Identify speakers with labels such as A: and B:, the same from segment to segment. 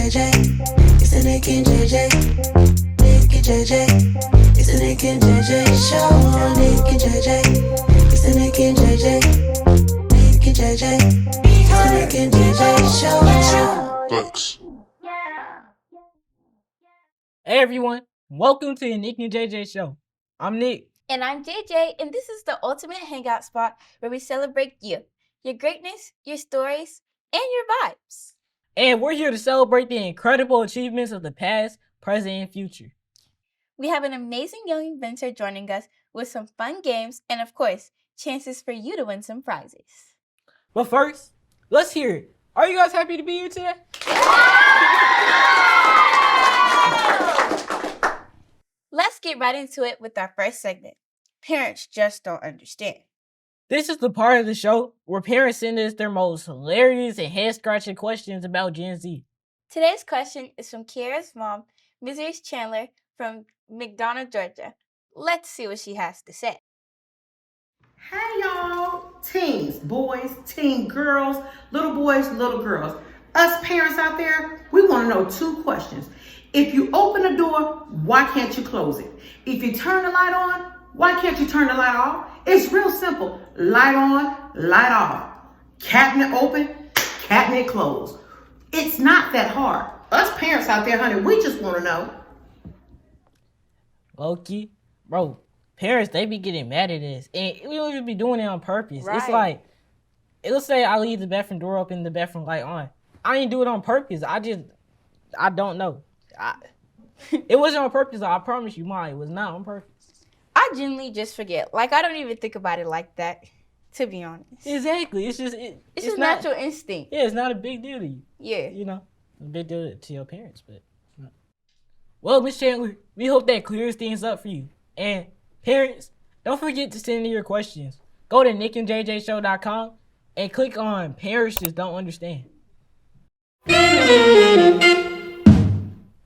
A: JJ. It's the Nick and JJ. Nick and JJ. It's the Nick and JJ show. Nick and JJ. It's the Nick and JJ. Nick and JJ. It's the Nick and JJ show.
B: Thanks.
C: Hey everyone, welcome to the Nick and JJ show. I'm Nick.
D: And I'm JJ, and this is the ultimate hangout spot where we celebrate you, your greatness, your stories, and your vibes.
C: And we're here to celebrate the incredible achievements of the past, present, and future.
D: We have an amazing young inventor joining us with some fun games and, of course, chances for you to win some prizes.
C: But first, let's hear it. Are you guys happy to be here today?
D: Let's get right into it with our first segment. Parents just don't understand.
C: This is the part of the show where parents send us their most hilarious and head-scratching questions about Gen Z.
D: Today's question is from Kiara's mom, Mrs. Chandler from McDonough, Georgia. Let's see what she has to say.
E: Hey y'all, teens, boys, teen girls, little boys, little girls. Us parents out there, we want to know two questions. If you open the door, why can't you close it? If you turn the light on, why can't you turn the light off? It's real simple. Light on, light off. Cabinet open, cabinet closed. It's not that hard. Us parents out there, honey, we just want to know.
C: Loki, bro, parents, they be getting mad at us. And we don't even be doing it on purpose.
D: Right.
C: It's like, let's say I leave the bathroom door open and the bathroom light on. I didn't do it on purpose. I don't know. It wasn't on purpose. I promise you, Mom, it was not on purpose.
D: I genuinely just forget. Like, I don't even think about it like that, to be honest.
C: Exactly. It's just
D: It's just
C: not,
D: natural instinct.
C: Yeah, it's not a big deal to you.
D: Yeah.
C: You know, a big deal to your parents, but. No. Well, Miss Chandler, we hope that clears things up for you. And parents, don't forget to send in your questions. Go to nickandjjshow.com and click on Parents Just Don't Understand.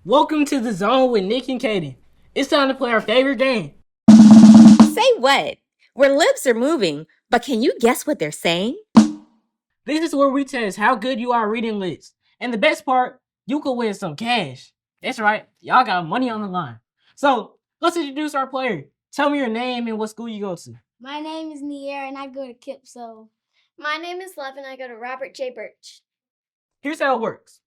C: Welcome to the zone with Nick and Kaden. It's time to play our favorite game.
F: Say what? Where lips are moving, but can you guess what they're saying?
C: This is where we test how good you are reading lips. And the best part, you could win some cash. That's right, y'all got money on the line. So, let's introduce our player. Tell me your name and what school you go to.
G: My name is Nier and I go to KIPSO. My name is Lev and I go to Robert J. Birch.
C: Here's how it works.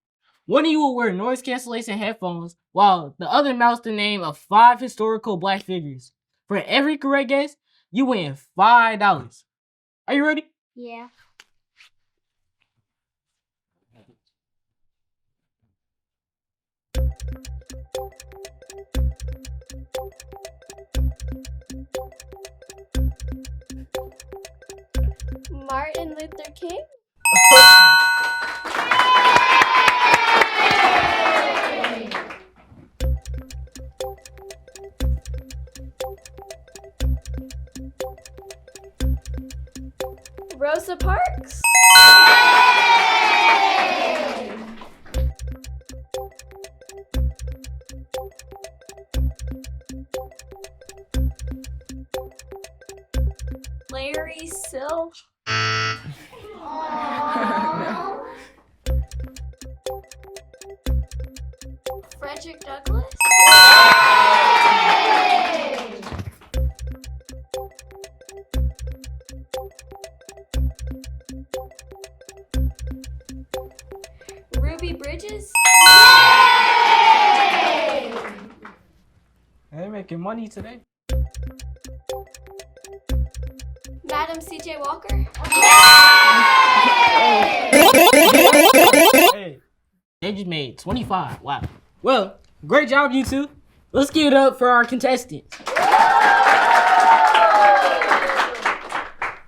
C: One of you will wear noise cancellation headphones, while the other mouths the name of 5 historical black figures. For every correct guess, you win $5. Are you ready?
G: Yeah. Martin Luther King? Rosa Parks? Larry Sill? Frederick Douglass? Ruby Bridges?
C: They're making money today.
G: Madam C.J. Walker?
C: Hey, they just made 25. Wow. Well, great job, you two. Let's give it up for our contestants.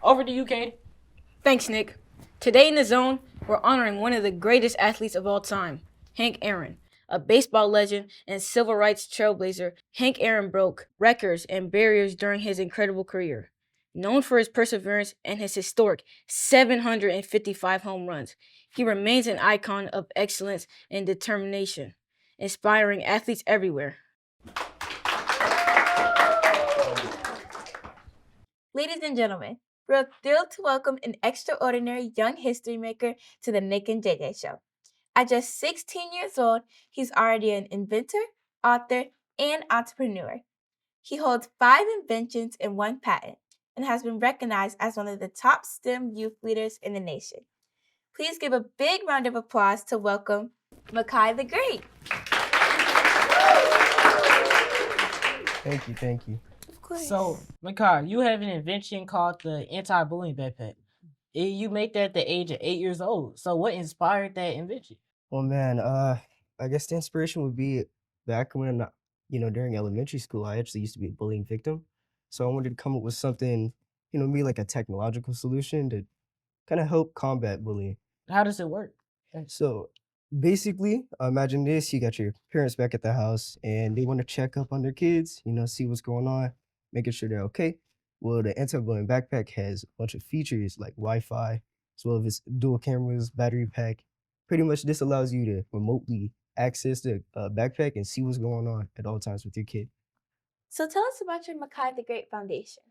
C: Over to you, Kate.
H: Thanks, Nick. Today in the zone, we're honoring one of the greatest athletes of all time, Hank Aaron. A baseball legend and civil rights trailblazer, Hank Aaron broke records and barriers during his incredible career. Known for his perseverance and his historic 755 home runs, he remains an icon of excellence and determination, inspiring athletes everywhere.
D: Ladies and gentlemen, we're thrilled to welcome an extraordinary young history maker to the Nick and JJ show. At just 16 years old, he's already an inventor, author, and entrepreneur. He holds 5 inventions and 1 patent and has been recognized as one of the top STEM youth leaders in the nation. Please give a big round of applause to welcome Makai the Great.
B: Thank you.
D: Of course.
C: So, Makai, you have an invention called the anti-bullying backpack. You make that at the age of 8 years old. So, what inspired that invention?
B: Well, man, I guess the inspiration would be back when, during elementary school, I actually used to be a bullying victim. So I wanted to come up with something, maybe like a technological solution to kind of help combat bullying.
C: How does it work?
B: So basically, imagine this: you got your parents back at the house, and they want to check up on their kids, see what's going on, making sure they're okay. Well, the anti-bullying backpack has a bunch of features like Wi-Fi, as well as dual cameras, battery pack. Pretty much, this allows you to remotely access the backpack and see what's going on at all times with your kid.
D: So tell us about your Makai the Great Foundation.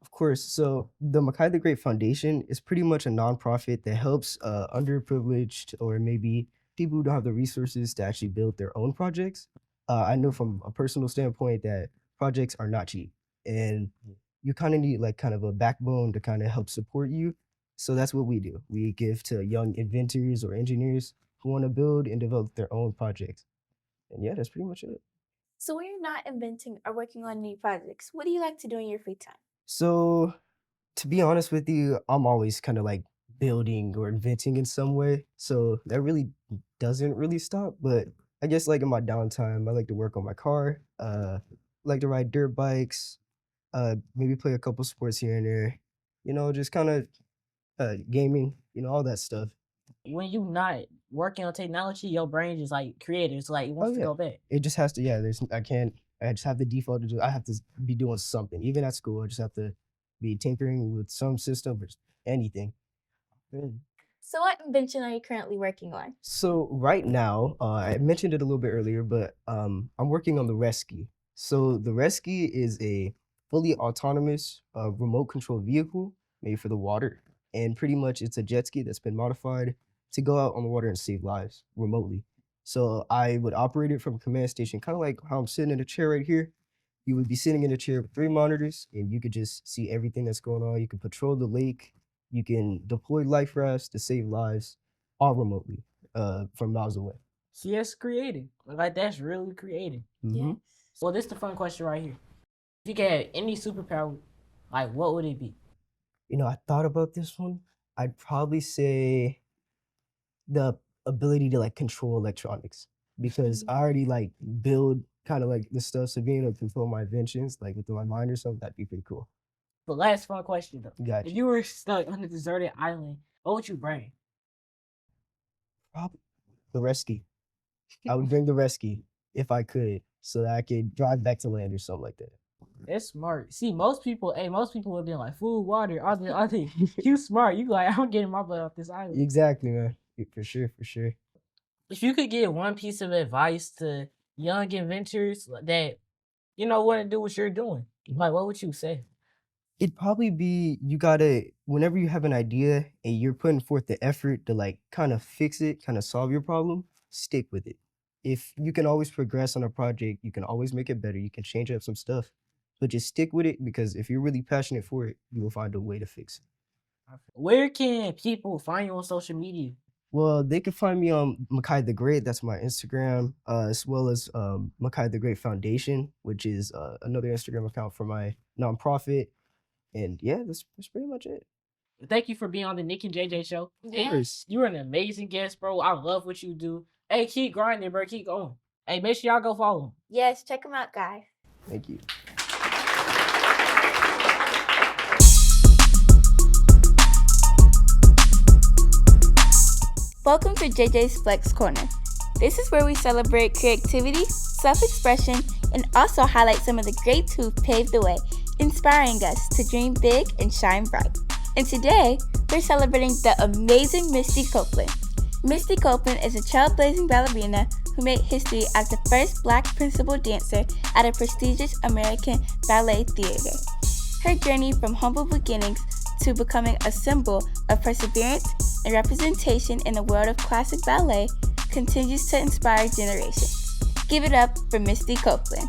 B: Of course. So the Makai the Great Foundation is pretty much a nonprofit that helps underprivileged or maybe people who don't have the resources to actually build their own projects. I know from a personal standpoint that projects are not cheap, and you kind of need kind of a backbone to kind of help support you. So that's what we do. We give to young inventors or engineers who want to build and develop their own projects. And yeah, that's pretty much it.
D: So when you're not inventing or working on new projects, what do you like to do in your free time?
B: So to be honest with you, I'm always kind of like building or inventing in some way. So that really doesn't really stop. But I guess like in my downtime, I like to work on my car, like to ride dirt bikes, maybe play a couple sports here and there, just kind of gaming, all that stuff.
C: When you not working on technology, your brain just like creative. It's like it wants to go back.
B: It just has to, I just have the default to do, I have to be doing something. Even at school, I just have to be tinkering with some system or anything.
D: So what invention are you currently working on?
B: So right now, I mentioned it a little bit earlier, but I'm working on the Rescue. So the Rescue is a fully autonomous remote control vehicle made for the water. And pretty much it's a jet ski that's been modified to go out on the water and save lives remotely. So I would operate it from a command station, kind of like how I'm sitting in a chair right here. You would be sitting in a chair with 3 monitors, and you could just see everything that's going on. You can patrol the lake. You can deploy life rafts to save lives, all remotely, from miles away.
C: See, that's creative. Like, that's really creative.
B: Mm-hmm.
D: Yes.
C: Well, this is the fun question right here. If you could have any superpower, like, what would it be?
B: I thought about this one. I'd probably say the ability to control electronics, because I already build kind of the stuff. So being able to control my inventions with my mind or something, that'd be pretty cool.
C: The last fun question though.
B: Gotcha.
C: If you were stuck on a deserted island, what would you bring?
B: Probably the Rescue. I would bring the Rescue if I could, so that I could drive back to land or something like that.
C: That's smart. See, most people would be like food, water, all the you smart. You like, I'm getting my butt off this island.
B: Exactly, man. For sure.
C: If you could give one piece of advice to young inventors that want to do what you're doing, like what would you say?
B: It'd probably be, you gotta, whenever you have an idea and you're putting forth the effort to kind of fix it, kind of solve your problem, stick with it. If you can always progress on a project, you can always make it better. You can change up some stuff, but just stick with it, because if you're really passionate for it, you will find a way to fix it.
C: Where can people find you on social media?
B: Well, they can find me on Makai the Great. That's my Instagram, as well as Makai the Great Foundation, which is another Instagram account for my nonprofit. And yeah, that's pretty much it.
C: Thank you for being on the Nick and JJ show.
D: Yes.
C: You're an amazing guest, bro. I love what you do. Hey, keep grinding, bro. Keep going. Hey, make sure y'all go follow him.
D: Yes, check them out, guys.
B: Thank you.
D: Welcome to JJ's Flex Corner. This is where we celebrate creativity, self-expression, and also highlight some of the greats who've paved the way, inspiring us to dream big and shine bright. And today, we're celebrating the amazing Misty Copeland. Misty Copeland is a trailblazing ballerina who made history as the first Black principal dancer at a prestigious American ballet theater. Her journey from humble beginnings to becoming a symbol of perseverance and representation in the world of classic ballet continues to inspire generations. Give it up for Misty Copeland.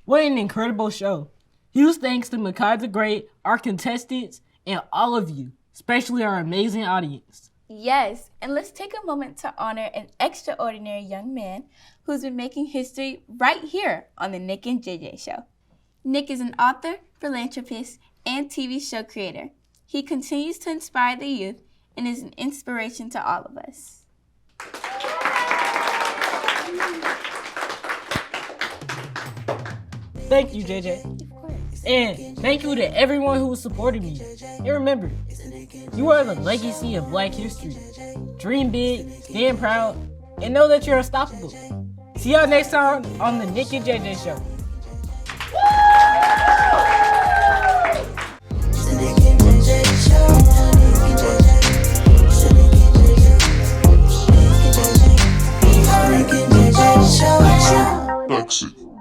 C: What an incredible show. Huge thanks to Makai the Great, our contestants, and all of you, especially our amazing audience.
D: Yes, and let's take a moment to honor an extraordinary young man who's been making history right here on the Nick and JJ Show. Nick is an author, philanthropist, and TV show creator. He continues to inspire the youth and is an inspiration to all of us.
C: Thank you, JJ. And thank you to everyone who supported me. And remember, you are the legacy of Black history. Dream big, stand proud, and know that you're unstoppable. See y'all next time on the Nick and JJ Show.
A: It's the Nick and JJ Show. Nick and JJ. It's the Nick and JJ. Nick and JJ. Nick and JJ Show.
I: Taxi.